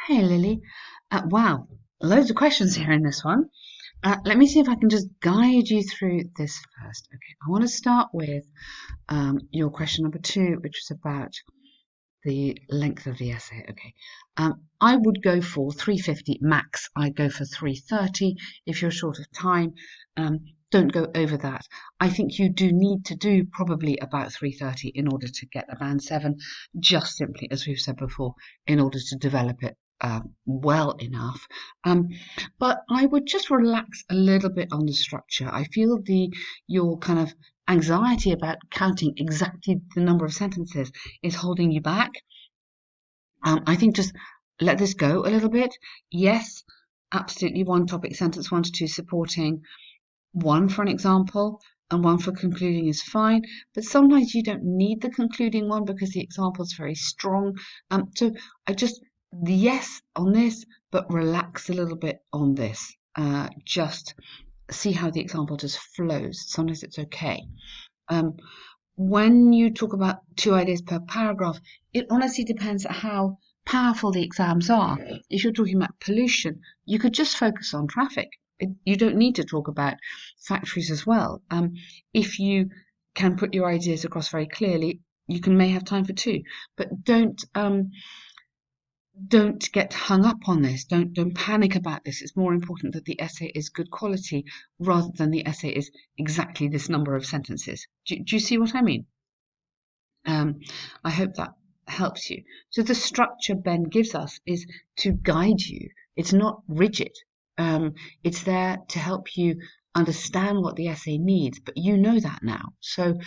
Hey Lily. Wow, loads of questions here in this one. Let me see if I can just guide you through this first. Okay, I want to start with your question number two, which was about the length of the essay. Okay, I would go for 350 max. I'd go for 330 if you're short of time. Um, don't go over that. I think you do need to do probably about 330 in order to get a band 7, just simply, as we've said before, in order to develop it well enough. Um, but I would just relax a little bit on the structure. I feel your kind of anxiety about counting exactly the number of sentences is holding you back. I think just let this go a little bit. Yes, absolutely one topic sentence, one to two supporting, one for an example, and one for concluding is fine. But sometimes you don't need the concluding one because the example is very strong. So I just, yes on this, but relax a little bit on this. Just see how the example just flows. Sometimes it's okay. Um, when you talk about two ideas per paragraph, it honestly depends how powerful the exams are. If you're talking about pollution, you could just focus on traffic. You don't need to talk about factories as well. If you can put your ideas across very clearly, may have time for two. But don't get hung up on this. Don't panic about this. It's more important that the essay is good quality rather than the essay is exactly this number of sentences. Do you see what I mean? Um, I hope that helps you. So the structure Ben gives us is to guide you. It's not rigid. It's there to help you understand what the essay needs, but you know that now. So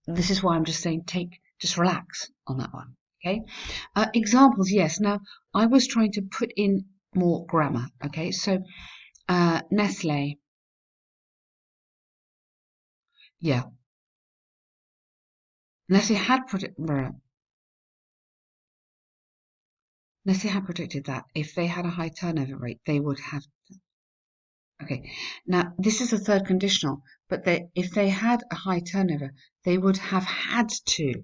this is why I'm just saying just relax on that one. Okay. Examples, yes. Now I was trying to put in more grammar. Okay. So Nestle, yeah. Nestle had put it. Nestle had predicted that if they had a high turnover rate, they would have. Okay, now this is a third conditional, but if they had a high turnover, they would have had to.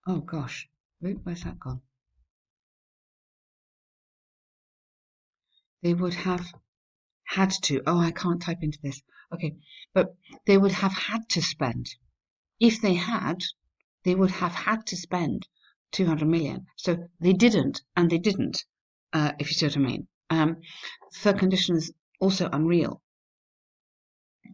Oh gosh, where's that gone? They would have had to. Oh, I can't type into this. Okay, but they would have had to spend. If they had, they would have had to spend 200 million. So they didn't, and they didn't. If you see what I mean. Third condition is also unreal.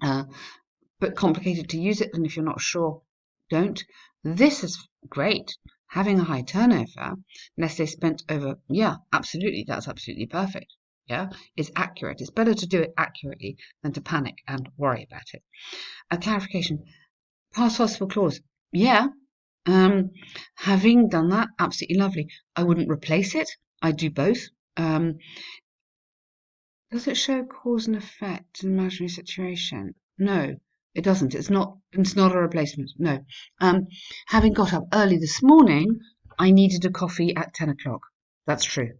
But complicated to use it, and if you're not sure, don't. This is great. Having a high turnover, Nestle spent over, yeah, absolutely, that's absolutely perfect. Yeah, it's accurate. It's better to do it accurately than to panic and worry about it. A clarification, past participle clause. Yeah, um, having done that, absolutely lovely. I wouldn't replace it. I'd do both. Does it show cause and effect in an imaginary situation? No, it doesn't. It's not a replacement. No. Having got up early this morning, I needed a coffee at 10 o'clock. That's true.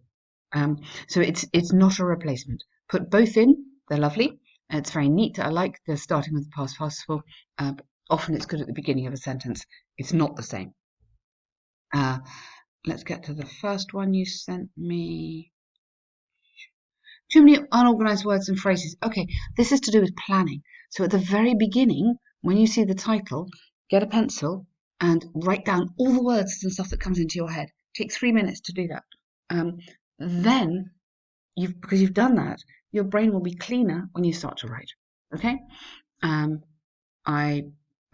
So it's not a replacement. Put both in, they're lovely. It's very neat. I like the starting with the past participle. But often it's good at the beginning of a sentence. It's not the same. Uh, let's get to the first one you sent me. Too many unorganized words and phrases. Okay, this is to do with planning. So at the very beginning, when you see the title, get a pencil and write down all the words and stuff that comes into your head. Take 3 minutes to do that. Um, then, because you've done that, your brain will be cleaner when you start to write. Okay? Um, I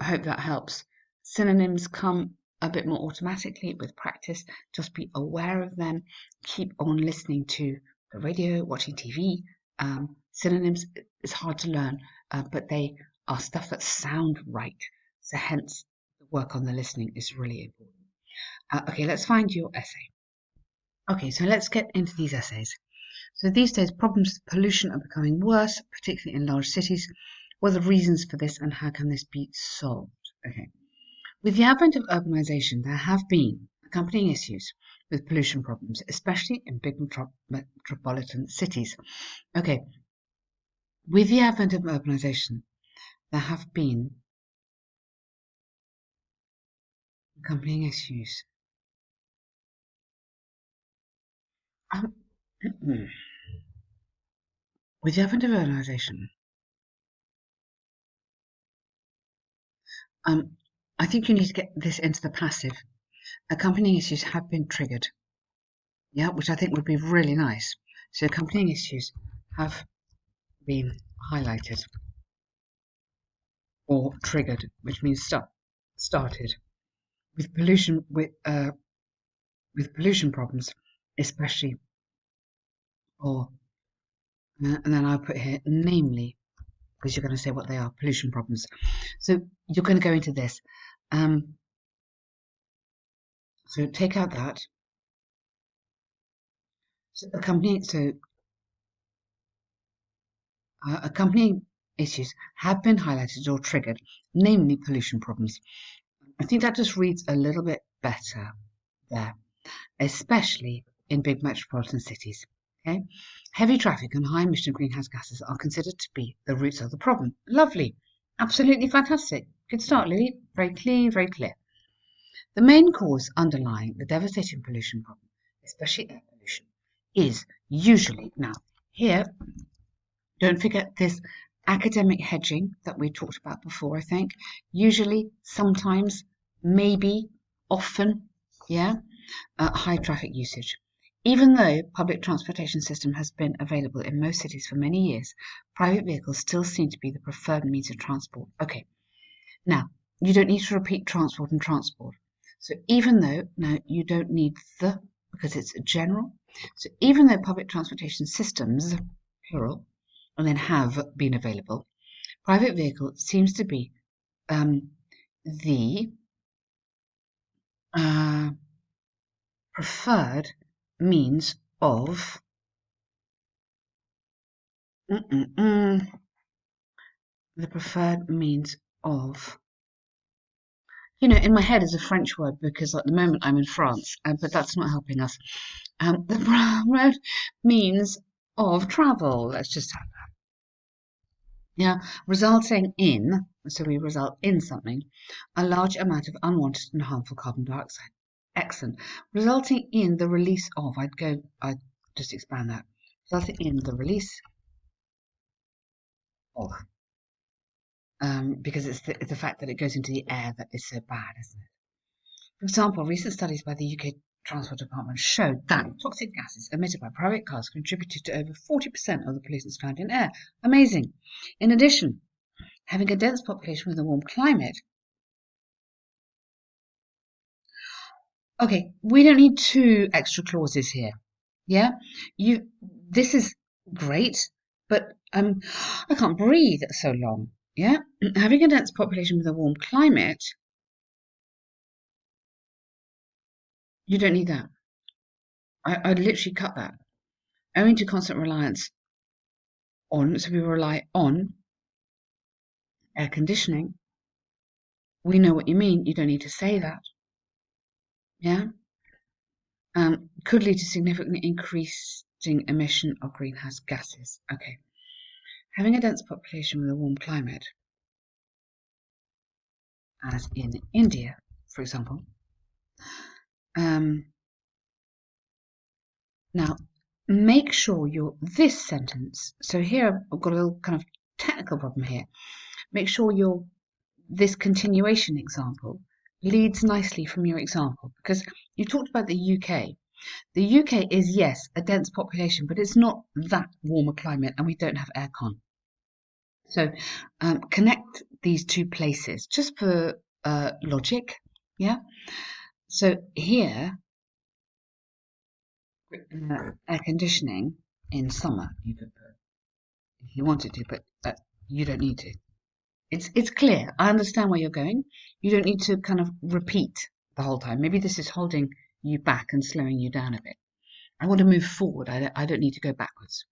hope that helps. Synonyms come a bit more automatically with practice. Just be aware of them. Keep on listening to the radio, watching TV. Synonyms is hard to learn, but they are stuff that sound right. So hence, the work on the listening is really important. Okay, let's find your essay. Okay, so let's get into these essays. So these days, problems of pollution are becoming worse, particularly in large cities. What are the reasons for this and how can this be solved? Okay. With the advent of urbanisation, there have been accompanying issues with pollution problems, especially in big metropolitan cities. Okay. With the advent of urbanisation, there have been accompanying issues Um, with the advent of urbanisation, I think you need to get this into the passive. Accompanying issues have been triggered, yeah, which I think would be really nice. So accompanying issues have been highlighted or triggered, which means started with pollution problems, especially, or and then I'll put here, namely, because you're going to say what they are, pollution problems. So you're going to go into this. So take out that. So accompanying issues have been highlighted or triggered, namely pollution problems. I think that just reads a little bit better there, especially in big metropolitan cities. Okay, heavy traffic and high emission greenhouse gases are considered to be the roots of the problem. Lovely, absolutely fantastic. Good start, Lily. Very clear, very clear. The main cause underlying the devastating pollution problem, especially air pollution, is usually, now here, don't forget this academic hedging that we talked about before, I think. Usually, sometimes, maybe, often, yeah, high traffic usage. Even though public transportation system has been available in most cities for many years, private vehicles still seem to be the preferred means of transport. Okay, now, you don't need to repeat transport and transport. So even though, now you don't need the, because it's general. So even though public transportation systems, plural, and then have been available, private vehicle seems to be the preferred means of the preferred means of, in my head is a French word because at the moment I'm in France, but that's not helping us. The preferred means of travel. Let's just have that. Yeah, resulting in, so we result in something, a large amount of unwanted and harmful carbon dioxide. Excellent. Resulting in the release of, I'd just expand that. Resulting in the release of, because it's the fact that it goes into the air that is so bad, isn't it? For example, recent studies by the UK Transport Department showed that toxic gases emitted by private cars contributed to over 40% of the pollutants found in air. Amazing. In addition, having a dense population with a warm climate. Okay, we don't need two extra clauses here. Yeah, this is great, but I can't breathe so long. Yeah, having a dense population with a warm climate, you don't need that. I'd literally cut that. Owing to constant reliance on, so we rely on air conditioning. We know what you mean. You don't need to say that. Yeah, could lead to significantly increasing emission of greenhouse gases. Okay, having a dense population with a warm climate, as in India, for example. Now, make sure this sentence, so here I've got a little kind of technical problem here. Make sure this continuation example leads nicely from your example, because you talked about the UK. The UK is, yes, a dense population, but it's not that warm a climate, and we don't have aircon. So connect these two places just for logic, yeah? So here, air conditioning in summer, you could put if you wanted to, but you don't need to. It's clear. I understand where you're going. You don't need to kind of repeat the whole time. Maybe this is holding you back and slowing you down a bit. I want to move forward. I don't need to go backwards.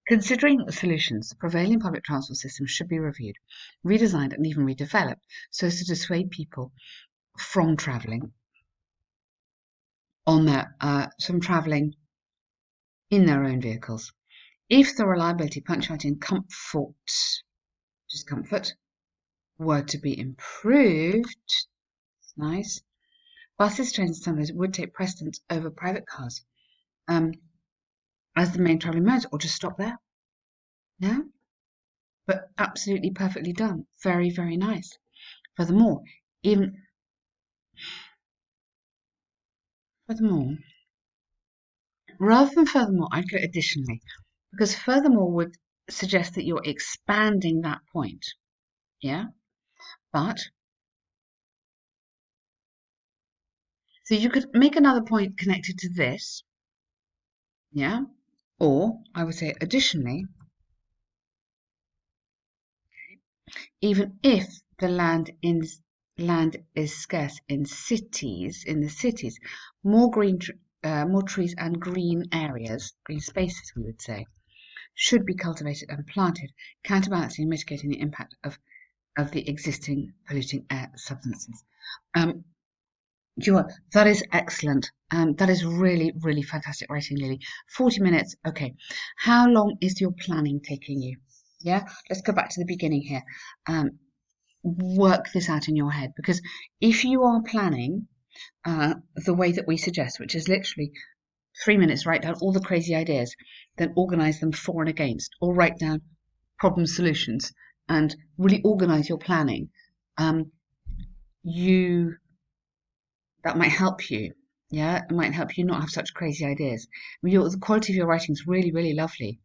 Considering the solutions, the prevailing public transport system should be reviewed, redesigned, and even redeveloped so as to dissuade people from travelling from travelling in their own vehicles. If the reliability, punctuality, and comfort were to be improved, nice, buses, trains, and subways would take precedence over private cars. as the main travelling mode, or just stop there. Yeah, but absolutely perfectly done. Very, very nice. Furthermore, even furthermore, rather than furthermore, I'd go additionally, because furthermore would suggest that you're expanding that point. Yeah, but so you could make another point connected to this. Yeah, or I would say additionally, even if the land is scarce in the cities, more more trees and green areas, green spaces, we would say, should be cultivated and planted, counterbalancing and mitigating the impact of the existing polluting air substances. Um, that is excellent. That is really, really fantastic writing, Lily. 40 minutes. Okay. How long is your planning taking you? Yeah, let's go back to the beginning here. Work this out in your head, because if you are planning the way that we suggest, which is literally 3 minutes, write down all the crazy ideas, then organize them for and against, or write down problem solutions and really organize your planning. You that might help you. Yeah, it might help you not have such crazy ideas. The quality of your writing is really, really lovely.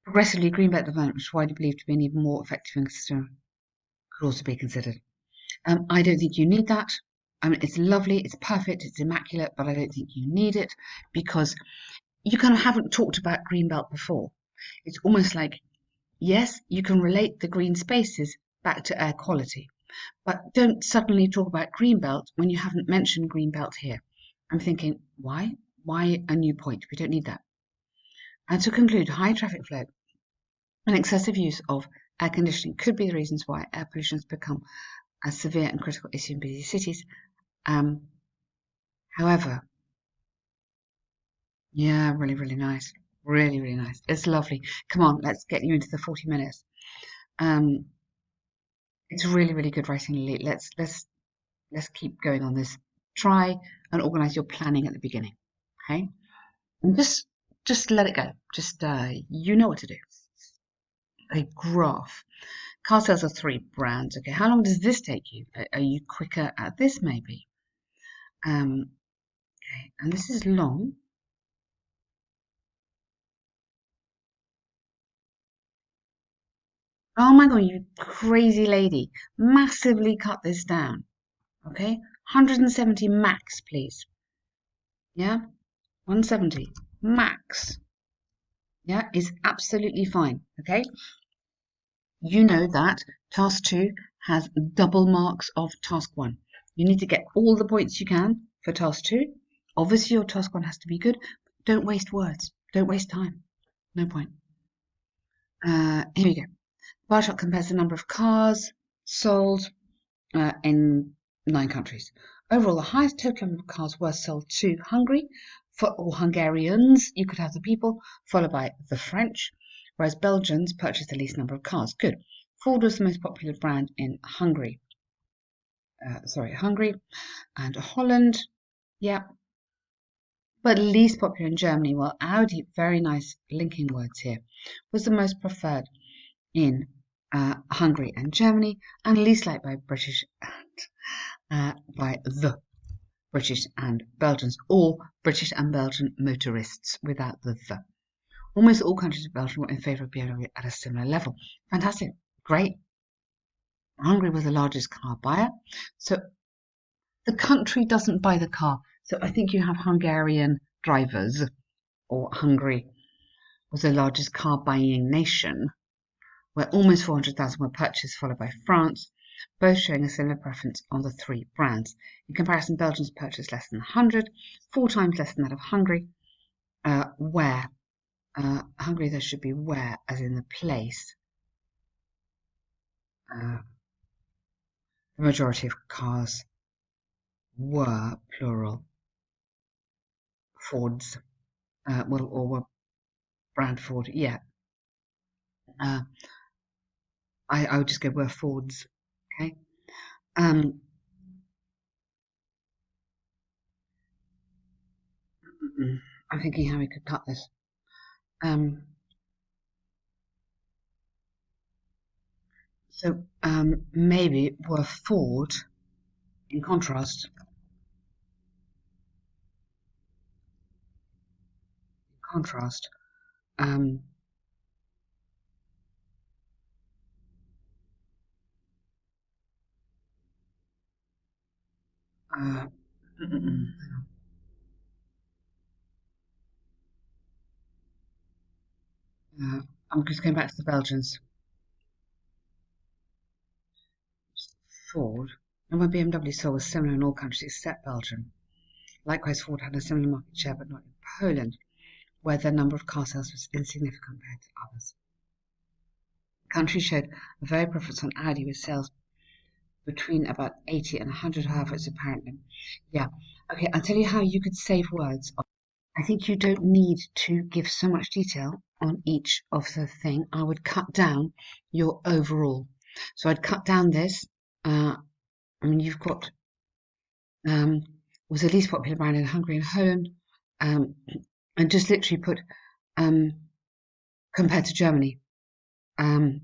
Progressively greenbelt development, which is widely believed to be an even more effective and could also be considered. I don't think you need that. I mean, it's lovely, it's perfect, it's immaculate, but I don't think you need it, because you kind of haven't talked about greenbelt before. It's almost like, yes, you can relate the green spaces back to air quality, but don't suddenly talk about greenbelt when you haven't mentioned greenbelt here. I'm thinking, why? Why a new point? We don't need that. And to conclude, high traffic flow and excessive use of air conditioning could be the reasons why air pollution has become a severe and critical issue in busy cities. However, yeah, really, really nice. Really, really nice. It's lovely. Come on, let's get you into the 40 minutes. Um, it's really, really good writing, Lily. Let's keep going on this. Try and organize your planning at the beginning. Okay? And just let it go. Just you know what to do. A graph. Car sales are 3 brands. Okay, how long does this take you? Are you quicker at this maybe? Okay, and this is long. Oh my god, you crazy lady. Massively cut this down. Okay? 170 max, please. Yeah? 170 max. Yeah, is absolutely fine. Okay? You know that task 2 has double marks of task 1. You need to get all the points you can for task 2. Obviously, your task 1 has to be good. Don't waste words. Don't waste time. No point. Here we go. Bar chart compares the number of cars sold in 9 countries. Overall, the highest total number of cars were sold to Hungary, or Hungarians, you could have the people, followed by the French, whereas Belgians purchased the least number of cars. Good. Ford was the most popular brand in Hungary. Hungary and Holland. Yeah. But least popular in Germany, while Audi, very nice linking words here, was the most preferred in Hungary and Germany, and least liked by British and by the British and Belgians, or British and Belgian motorists without the. Almost all countries of Belgium were in favour of BMW at a similar level. Fantastic, great. Hungary was the largest car buyer, so the country doesn't buy the car. So I think you have Hungarian drivers, or Hungary was the largest car buying nation, where almost 400,000 were purchased, followed by France, both showing a similar preference on the 3 brands. In comparison, Belgium's purchased less than 100, 4 times less than that of Hungary, where Hungary there should be where, as in the place. The majority of cars were plural Fords, or were brand Ford. Yeah, I would just go were Fords. Okay. I'm thinking how we could cut this. So maybe were Ford, in contrast, um, uh, uh, I'm just going back to the Belgians. Ford, and when BMW sold was similar in all countries except Belgium. Likewise, Ford had a similar market share, but not in Poland, where the number of car sales was insignificant compared to others. The country showed a very preference on Audi, with sales between about 80 and 100, however, it's apparent. Yeah, okay, I'll tell you how you could save words. I think you don't need to give so much detail on each of the thing. I would cut down your overall. So I'd cut down this. I mean, you've got was the least popular brand in Hungary and Poland, um, and just literally put um, compared to Germany. Um,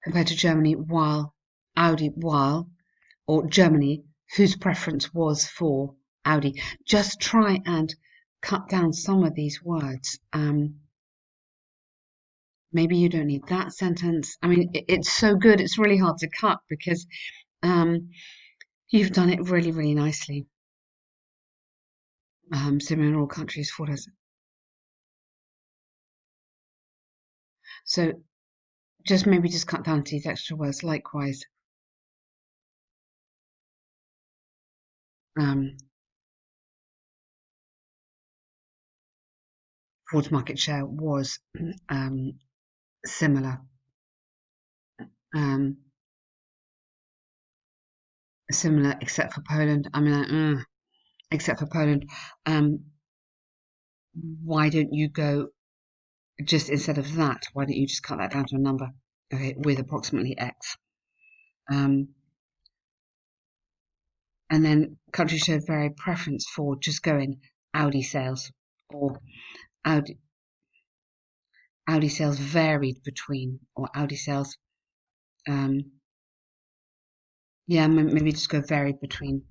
compared to Germany, while or Germany, whose preference was for Audi. Just try and cut down some of these words. Maybe you don't need that sentence. I mean, it's so good, it's really hard to cut because you've done it really, really nicely. Similar in all countries for us. So maybe just cut down to these extra words. Likewise, Ford's market share was similar. Similar except for Poland. I mean, except for Poland. Why don't you go just instead of that? Why don't you just cut that down to a number? Okay, with approximately X. And then countries showed very preference for just going Audi sales, or Audi sales varied between, or Audi sales. Yeah, maybe just go varied between.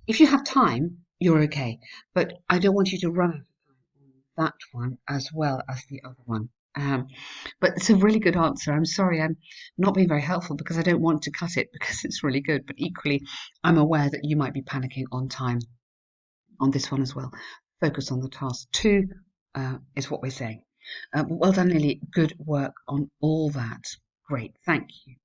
If you have time, you're okay, but I don't want you to run out of time on that one as well as the other one. But it's a really good answer. I'm sorry I'm not being very helpful because I don't want to cut it because it's really good, but equally I'm aware that you might be panicking on time on this one as well. Focus on the task. 2 is what we're saying. Well done, Lily. Good work on all that. Great. Thank you.